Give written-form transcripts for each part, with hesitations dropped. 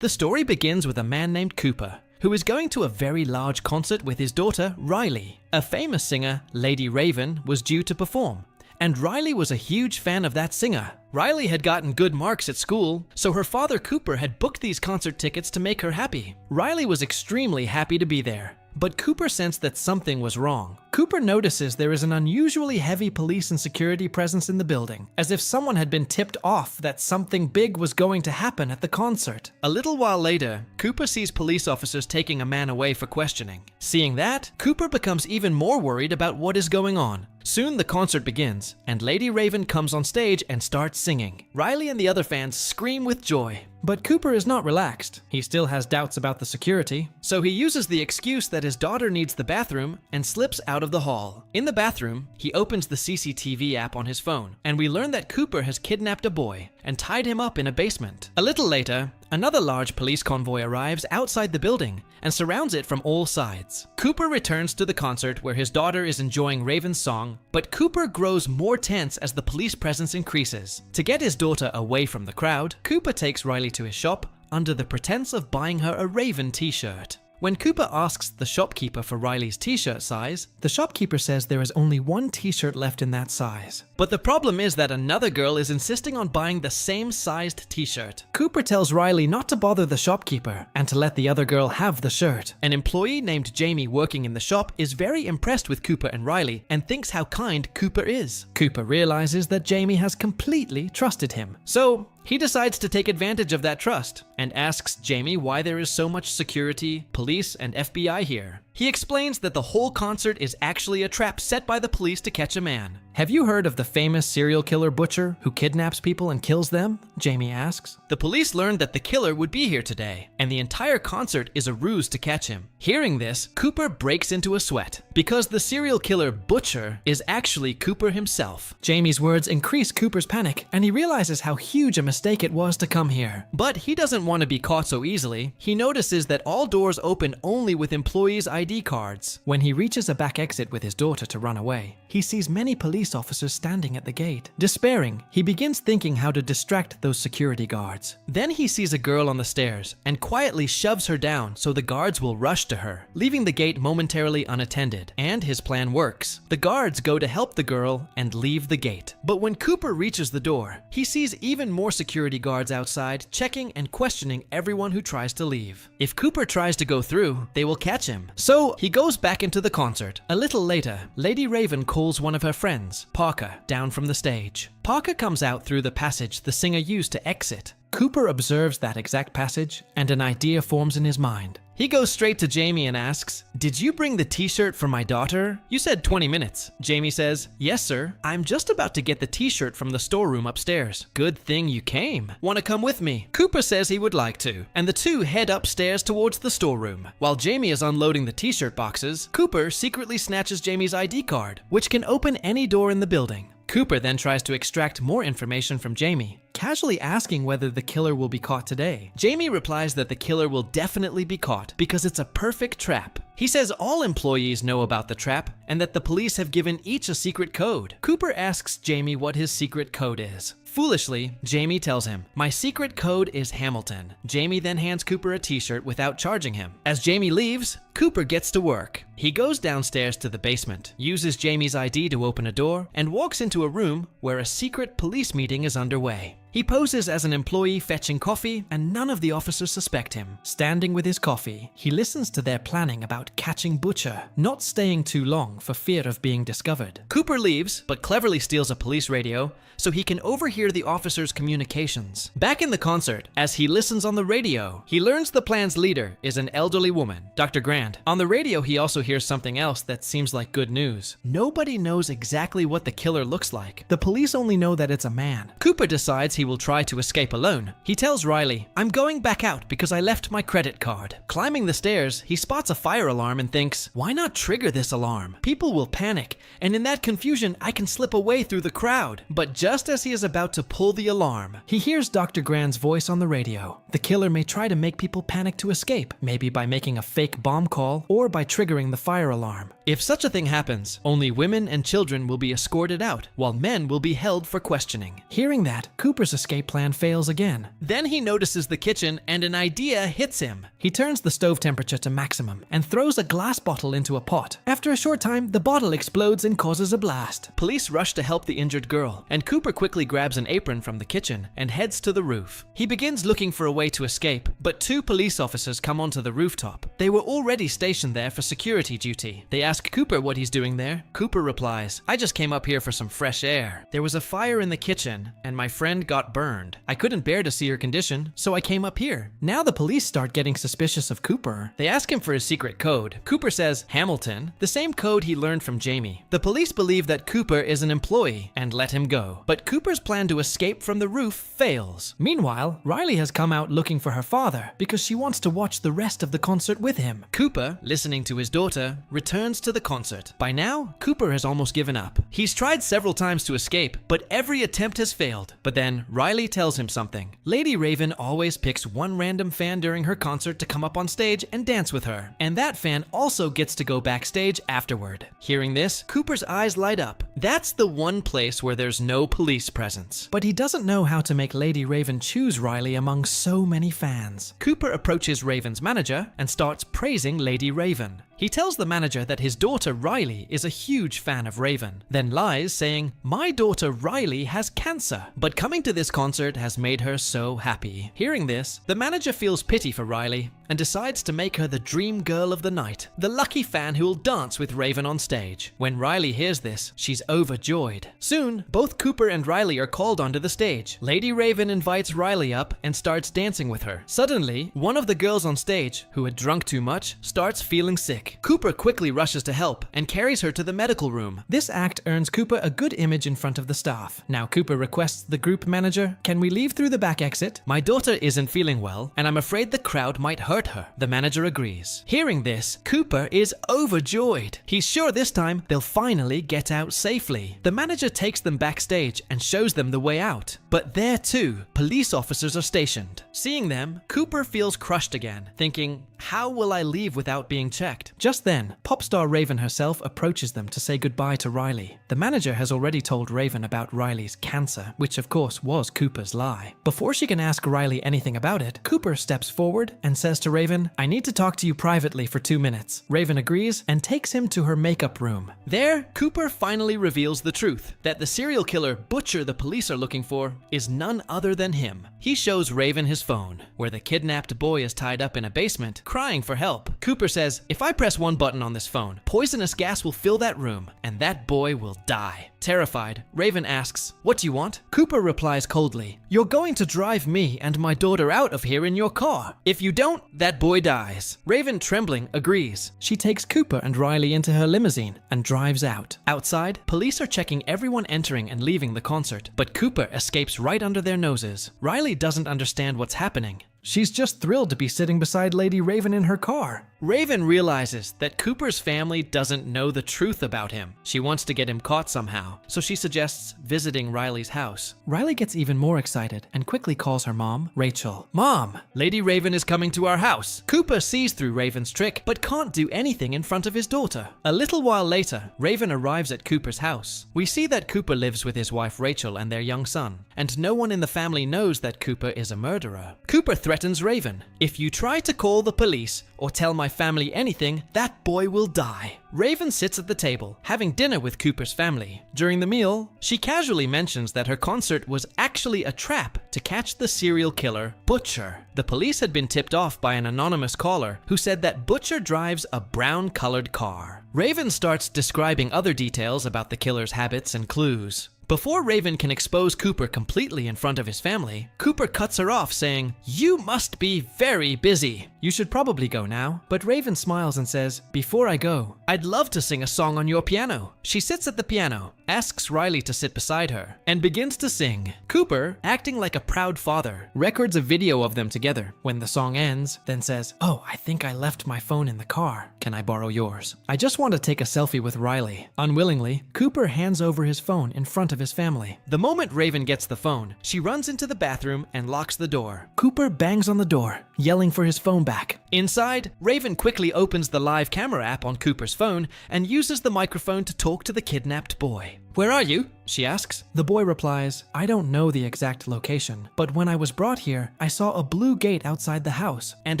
The story begins with a man named Cooper, who is going to a very large concert with his daughter, Riley. A famous singer, Lady Raven, was due to perform, and Riley was a huge fan of that singer. Riley had gotten good marks at school, so her father Cooper had booked these concert tickets to make her happy. Riley was extremely happy to be there, but Cooper sensed that something was wrong. Cooper notices there is an unusually heavy police and security presence in the building, as if someone had been tipped off that something big was going to happen at the concert. A little while later, Cooper sees police officers taking a man away for questioning. Seeing that, Cooper becomes even more worried about what is going on. Soon the concert begins, and Lady Raven comes on stage and starts singing. Riley and the other fans scream with joy. But Cooper is not relaxed. He still has doubts about the security, so he uses the excuse that his daughter needs the bathroom and slips out of the hall. In the bathroom, he opens the CCTV app on his phone, and we learn that Cooper has kidnapped a boy and tied him up in a basement. A little later, another large police convoy arrives outside the building and surrounds it from all sides. Cooper returns to the concert where his daughter is enjoying Raven's song, but Cooper grows more tense as the police presence increases. To get his daughter away from the crowd, Cooper takes Riley to his shop under the pretense of buying her a Raven t-shirt. When Cooper asks the shopkeeper for Riley's t-shirt size, the shopkeeper says there is only one t-shirt left in that size. But the problem is that another girl is insisting on buying the same sized t-shirt. Cooper tells Riley not to bother the shopkeeper and to let the other girl have the shirt. An employee named Jamie working in the shop is very impressed with Cooper and Riley and thinks how kind Cooper is. Cooper realizes that Jamie has completely trusted him. So he decides to take advantage of that trust and asks Jamie why there is so much security, police, and FBI here. He explains that the whole concert is actually a trap set by the police to catch a man. Have you heard of the famous serial killer Butcher who kidnaps people and kills them? Jamie asks. The police learned that the killer would be here today, and the entire concert is a ruse to catch him. Hearing this, Cooper breaks into a sweat, because the serial killer Butcher is actually Cooper himself. Jamie's words increase Cooper's panic, and he realizes how huge a mistake it was to come here. But he doesn't want to be caught so easily. He notices that all doors open only with employees' ID cards. When he reaches a back exit with his daughter to run away, he sees many police officers standing at the gate. Despairing, he begins thinking how to distract those security guards. Then he sees a girl on the stairs and quietly shoves her down so the guards will rush to her, leaving the gate momentarily unattended. And his plan works. The guards go to help the girl and leave the gate. But when Cooper reaches the door, he sees even more security guards outside checking and questioning everyone who tries to leave. If Cooper tries to go through, they will catch him. So he goes back into the concert. A little later, Lady Raven calls one of her friends, Parker, down from the stage. Parker comes out through the passage the singer used to exit. Cooper observes that exact passage, and an idea forms in his mind. He goes straight to Jamie and asks, "Did you bring the t-shirt for my daughter? You said 20 minutes. Jamie says, "Yes, sir. I'm just about to get the t-shirt from the storeroom upstairs." "Good thing you came. Want to come with me?" Cooper says he would like to, and the two head upstairs towards the storeroom. While Jamie is unloading the t-shirt boxes, Cooper secretly snatches Jamie's ID card, which can open any door in the building. Cooper then tries to extract more information from Jamie, casually asking whether the killer will be caught today. Jamie replies that the killer will definitely be caught because it's a perfect trap. He says all employees know about the trap and that the police have given each a secret code. Cooper asks Jamie what his secret code is. Foolishly, Jamie tells him, "My secret code is Hamilton." Jamie then hands Cooper a t-shirt without charging him. As Jamie leaves, Cooper gets to work. He goes downstairs to the basement, uses Jamie's ID to open a door, and walks into a room where a secret police meeting is underway. He poses as an employee fetching coffee, and none of the officers suspect him. Standing with his coffee, he listens to their planning about catching Butcher, not staying too long for fear of being discovered. Cooper leaves, but cleverly steals a police radio so he can overhear the officers' communications. Back in the concert, as he listens on the radio, he learns the plan's leader is an elderly woman, Dr. Grant. On the radio, he also hears something else that seems like good news. Nobody knows exactly what the killer looks like. The police only know that it's a man. Cooper decides he will try to escape alone. He tells Riley, "I'm going back out because I left my credit card." Climbing the stairs, he spots a fire alarm and thinks, "Why not trigger this alarm? People will panic, and in that confusion, I can slip away through the crowd." But just as he is about to pull the alarm, he hears Dr. Grant's voice on the radio. The killer may try to make people panic to escape, maybe by making a fake bomb call or by triggering the fire alarm. If such a thing happens, only women and children will be escorted out, while men will be held for questioning. Hearing that, Cooper Cooper's escape plan fails again. Then he notices the kitchen and an idea hits him. He turns the stove temperature to maximum and throws a glass bottle into a pot. After a short time, the bottle explodes and causes a blast. Police rush to help the injured girl, and Cooper quickly grabs an apron from the kitchen and heads to the roof. He begins looking for a way to escape, but two police officers come onto the rooftop. They were already stationed there for security duty. They ask Cooper what he's doing there. Cooper replies, "I just came up here for some fresh air. There was a fire in the kitchen, and my friend got burned. I couldn't bear to see her condition, so I came up here." Now the police start getting suspicious of Cooper. They ask him for his secret code. Cooper says Hamilton, the same code he learned from Jamie. The police believe that Cooper is an employee and let him go. But Cooper's plan to escape from the roof fails. Meanwhile, Riley has come out looking for her father because she wants to watch the rest of the concert with him. Cooper, listening to his daughter, returns to the concert. By now, Cooper has almost given up. He's tried several times to escape, but every attempt has failed. But then Riley tells him something. Lady Raven always picks one random fan during her concert to come up on stage and dance with her, and that fan also gets to go backstage afterward. Hearing this, Cooper's eyes light up. That's the one place where there's no police presence. But he doesn't know how to make Lady Raven choose Riley among so many fans. Cooper approaches Raven's manager and starts praising Lady Raven. He tells the manager that his daughter Riley is a huge fan of Raven, then lies saying, "My daughter Riley has cancer, but coming to this concert has made her so happy." Hearing this, the manager feels pity for Riley and decides to make her the dream girl of the night, the lucky fan who will dance with Raven on stage. When Riley hears this, she's overjoyed. Soon, both Cooper and Riley are called onto the stage. Lady Raven invites Riley up and starts dancing with her. Suddenly, one of the girls on stage, who had drunk too much, starts feeling sick. Cooper quickly rushes to help and carries her to the medical room. This act earns Cooper a good image in front of the staff. Now Cooper requests the group manager, "Can we leave through the back exit? My daughter isn't feeling well, and I'm afraid the crowd might hurt her." The manager agrees. Hearing this, Cooper is overjoyed. He's sure this time they'll finally get out safely. The manager takes them backstage and shows them the way out. But there too, police officers are stationed. Seeing them, Cooper feels crushed again, thinking, "How will I leave without being checked?" Just then, pop star Raven herself approaches them to say goodbye to Riley. The manager has already told Raven about Riley's cancer, which of course was Cooper's lie. Before she can ask Riley anything about it, Cooper steps forward and says to Raven, "I need to talk to you privately for 2 minutes." Raven agrees and takes him to her makeup room. There, Cooper finally reveals the truth, that the serial killer Butcher the police are looking for is none other than him. He shows Raven his phone, where the kidnapped boy is tied up in a basement, crying for help. Cooper says, "If I press one button on this phone, poisonous gas will fill that room, and that boy will die." Terrified, Raven asks, "What do you want?" Cooper replies coldly, "You're going to drive me and my daughter out of here in your car. If you don't, that boy dies." Raven, trembling, agrees. She takes Cooper and Riley into her limousine and drives out. Outside, police are checking everyone entering and leaving the concert, but Cooper escapes right under their noses. Riley doesn't understand what's happening. She's just thrilled to be sitting beside Lady Raven in her car. Raven realizes that Cooper's family doesn't know the truth about him. She wants to get him caught somehow, so she suggests visiting Riley's house. Riley gets even more excited and quickly calls her mom, Rachel. "Mom, Lady Raven is coming to our house." Cooper sees through Raven's trick, but can't do anything in front of his daughter. A little while later, Raven arrives at Cooper's house. We see that Cooper lives with his wife Rachel and their young son, and no one in the family knows that Cooper is a murderer. Cooper threatens Raven, "If you try to call the police or tell my family anything, that boy will die." Raven sits at the table, having dinner with Cooper's family. During the meal, she casually mentions that her concert was actually a trap to catch the serial killer, Butcher. The police had been tipped off by an anonymous caller who said that Butcher drives a brown-colored car. Raven starts describing other details about the killer's habits and clues. Before Raven can expose Cooper completely in front of his family, Cooper cuts her off saying, "You must be very busy. You should probably go now." But Raven smiles and says, "Before I go, I'd love to sing a song on your piano." She sits at the piano, asks Riley to sit beside her, and begins to sing. Cooper, acting like a proud father, records a video of them together. When the song ends, then says, "Oh, I think I left my phone in the car. Can I borrow yours? I just want to take a selfie with Riley." Unwillingly, Cooper hands over his phone in front of his family. The moment Raven gets the phone, she runs into the bathroom and locks the door. Cooper bangs on the door, yelling for his phone back. Inside, Raven quickly opens the live camera app on Cooper's phone and uses the microphone to talk to the kidnapped boy. "Where are you?" she asks. The boy replies, "I don't know the exact location, but when I was brought here, I saw a blue gate outside the house and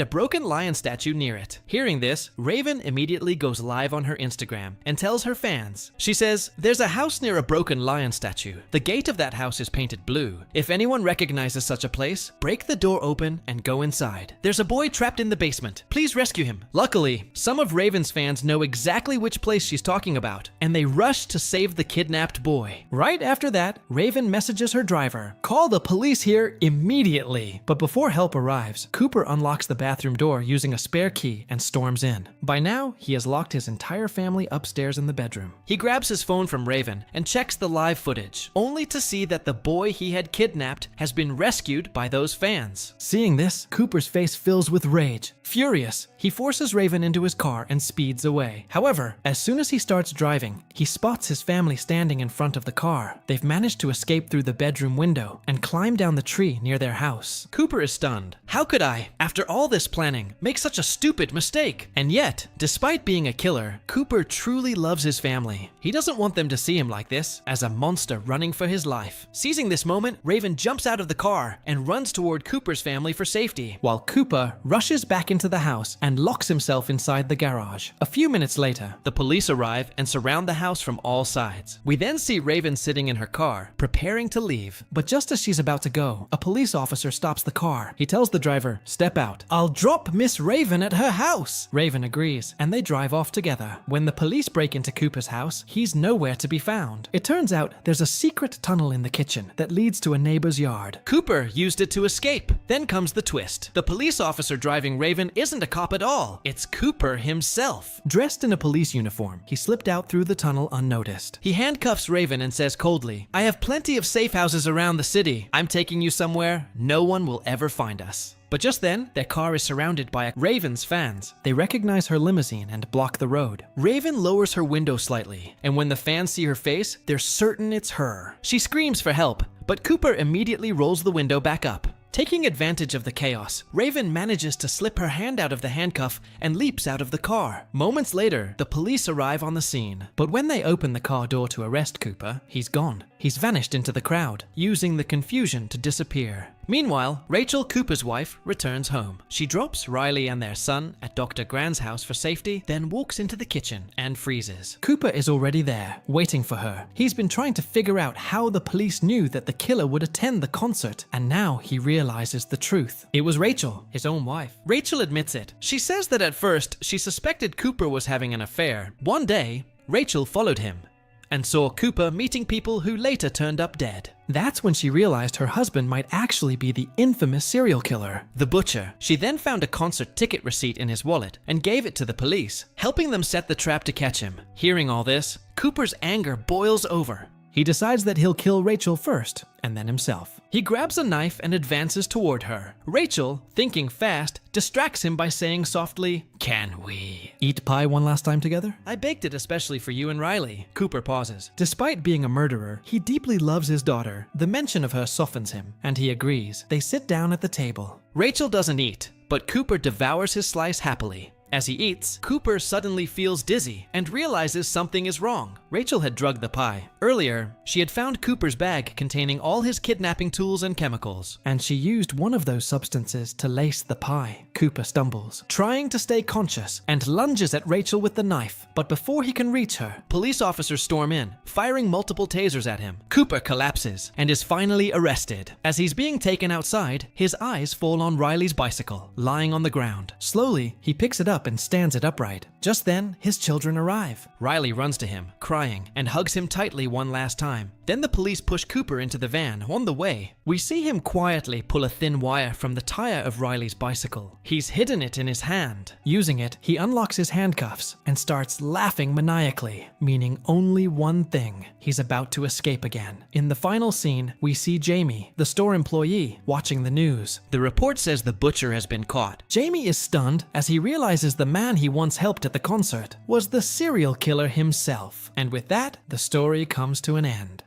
a broken lion statue near it." Hearing this, Raven immediately goes live on her Instagram and tells her fans. She says, "There's a house near a broken lion statue. The gate of that house is painted blue. If anyone recognizes such a place, break the door open and go inside. There's a boy trapped in the basement. Please rescue him." Luckily, some of Raven's fans know exactly which place she's talking about, and they rush to save the kidnapped boy. Right after that, Raven messages her driver, "Call the police here immediately." But before help arrives, Cooper unlocks the bathroom door using a spare key and storms in. By now, he has locked his entire family upstairs in the bedroom. He grabs his phone from Raven and checks the live footage, only to see that the boy he had kidnapped has been rescued by those fans. Seeing this, Cooper's face fills with rage. Furious, he forces Raven into his car and speeds away. However, as soon as he starts driving, he spots his family standing in front of the car. They've managed to escape through the bedroom window and climb down the tree near their house. Cooper is stunned. How could I, after all this planning, make such a stupid mistake? And yet, despite being a killer, Cooper truly loves his family. He doesn't want them to see him like this, as a monster running for his life. Seizing this moment, Raven jumps out of the car and runs toward Cooper's family for safety, while Cooper rushes back into the house and locks himself inside the garage. A few minutes later, the police arrive and surround the house from all sides. We then see Raven sitting in her car, preparing to leave. But just as she's about to go, a police officer stops the car. He tells the driver, "Step out. I'll drop Miss Raven at her house." Raven agrees, and they drive off together. When the police break into Cooper's house, he's nowhere to be found. It turns out there's a secret tunnel in the kitchen that leads to a neighbor's yard. Cooper used it to escape. Then comes the twist. The police officer driving Raven isn't a cop at all. It's Cooper himself. Dressed in a police uniform, he slipped out through the tunnel unnoticed. He handcuffs Raven and says coldly, "I have plenty of safe houses around the city. I'm taking you somewhere no one will ever find us." But just then, their car is surrounded by Raven's fans. They recognize her limousine and block the road. Raven lowers her window slightly, and when the fans see her face, they're certain it's her. She screams for help, but Cooper immediately rolls the window back up. Taking advantage of the chaos, Raven manages to slip her hand out of the handcuff and leaps out of the car. Moments later, the police arrive on the scene. But when they open the car door to arrest Cooper, he's gone. He's vanished into the crowd, using the confusion to disappear. Meanwhile, Rachel, Cooper's wife, returns home. She drops Riley and their son at Dr. Grant's house for safety, then walks into the kitchen and freezes. Cooper is already there, waiting for her. He's been trying to figure out how the police knew that the killer would attend the concert, and now he realizes the truth. It was Rachel, his own wife. Rachel admits it. She says that at first, she suspected Cooper was having an affair. One day, Rachel followed him and saw Cooper meeting people who later turned up dead. That's when she realized her husband might actually be the infamous serial killer, the Butcher. She then found a concert ticket receipt in his wallet and gave it to the police, helping them set the trap to catch him. Hearing all this, Cooper's anger boils over. He decides that he'll kill Rachel first, and then himself. He grabs a knife and advances toward her. Rachel, thinking fast, distracts him by saying softly, "Can we eat pie one last time together? I baked it especially for you and Riley." Cooper pauses. Despite being a murderer, he deeply loves his daughter. The mention of her softens him, and he agrees. They sit down at the table. Rachel doesn't eat, but Cooper devours his slice happily. As he eats, Cooper suddenly feels dizzy and realizes something is wrong. Rachel had drugged the pie. Earlier, she had found Cooper's bag containing all his kidnapping tools and chemicals, and she used one of those substances to lace the pie. Cooper stumbles, trying to stay conscious, and lunges at Rachel with the knife. But before he can reach her, police officers storm in, firing multiple tasers at him. Cooper collapses and is finally arrested. As he's being taken outside, his eyes fall on Riley's bicycle, lying on the ground. Slowly, he picks it up and stands it upright. Just then, his children arrive. Riley runs to him, crying, and hugs him tightly one last time. Then the police push Cooper into the van. On the way, we see him quietly pull a thin wire from the tire of Riley's bicycle. He's hidden it in his hand. Using it, he unlocks his handcuffs and starts laughing maniacally, meaning only one thing: he's about to escape again. In the final scene, we see Jamie, the store employee, watching the news. The report says the butcher has been caught. Jamie is stunned as he realizes the man he once helped at the concert was the serial killer himself. And with that, the story comes to an end.